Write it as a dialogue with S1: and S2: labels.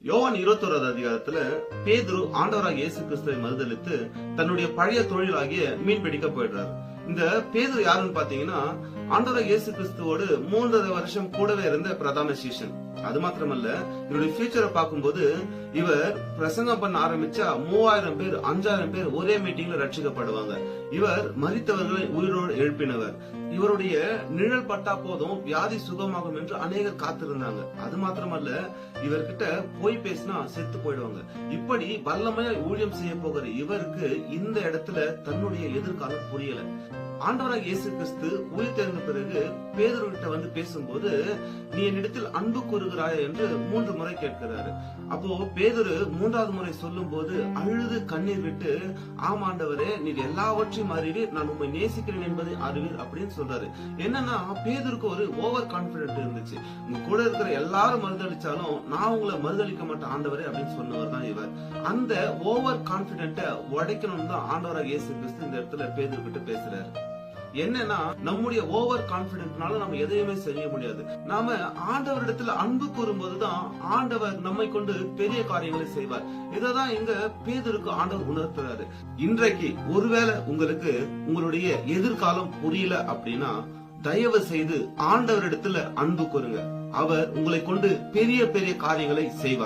S1: யோவான் 21வது அதிகாரத்துல பேதுரு ஆண்டவராகிய இயேசு கிறிஸ்துவை மறுதலித்து தன்னுடைய பழைய தொழிலாகிய மீன் பிடிக்க போயிடுறாரு. இந்த பேதுரு யாருன்னு பாத்தீங்கன்னா ஆண்டவராகிய இயேசு கிறிஸ்துவோடு 3.5 வருஷம் கூடவே இருந்த பிரதான சீஷன். அது மாத்திரமல்ல, இவருடைய ஃபியூச்சரை பார்க்கும்போது இவர் பிரசங்கம் பண்ண ஆரம்பிச்சா 3000 பேர் 5000 பேர் ஒரே மீட்டிங்ல ரட்சிக்கப்படுவாங்க. இவர் மரித்தவர்களை உயிரோடு எழுப்பினவர். இவருடைய நிழல் பட்டா போதும் வியாதி சுகமாகும் என்று அநேகர் காத்திருந்தாங்க. அது மாத்திரமல்ல, இவர்கிட்ட போய் பேசினா செத்து போயிடுவாங்க. இப்படி வல்லமையா ஊழியம் செய்ய போகிற இவருக்கு இந்த இடத்துல தன்னுடைய எதிர்காலம் புரியல. ஆண்டவராகிய இயேசு கிறிஸ்து உயிர் தெரிந்த பிறகு பேதுரு கிட்ட வந்து பேசும்போது, நீ என்னிடத்தில் அன்பு கூறுகிறாய் என்று 3 முறை கேட்கிறாரு. அப்போ பேதுரு 3வது முறை சொல்லும் போது அழுது கண்ணீர் விட்டு, ஆமாண்டவரே, நீர் எல்லாவற்றையும் அறிவீர், நான் உண்மை நேசிக்கிறேன் என்பதை அறிவீர் அப்படின்னு சொல்றாரு. என்னன்னா, பேதுருக்கு ஒரு ஓவர் கான்பிடன்ட் இருந்துச்சு. உங்க கூட இருக்கிற எல்லாரும் மறுதளிச்சாலும் நான் உங்களை மறுதளிக்க மாட்டேன் ஆண்டவரே அப்படின்னு சொன்னவர் தான் இவர். அந்த ஓவர் கான்பிடன்ட உடைக்கணும்னு தான் ஆண்டவராகிய இயேசு கிறிஸ்து இந்த இடத்துல பேதுரு கிட்ட பேசுறாரு. என்னன்னா, நம்முடைய ஓவர் கான்பிடன்ட்னால நம்ம எதையுமே செய்ய முடியாது. நாம ஆண்டவரிடத்துல அன்பு கூறும்போதுதான் ஆண்டவர் நம்மை கொண்டு பெரிய காரியங்களை செய்வார். இததான் இங்க பேதுருக்கு ஆண்டவர் உணர்த்துறாரு. இன்றைக்கு ஒருவேளை உங்களுக்கு உங்களுடைய எதிர்காலம் புரியல அப்படின்னா, தயவு செய்து ஆண்டவரிடத்துல அன்பு கூறுங்க. அவர் உங்களை கொண்டு பெரிய பெரிய காரியங்களை செய்வார்.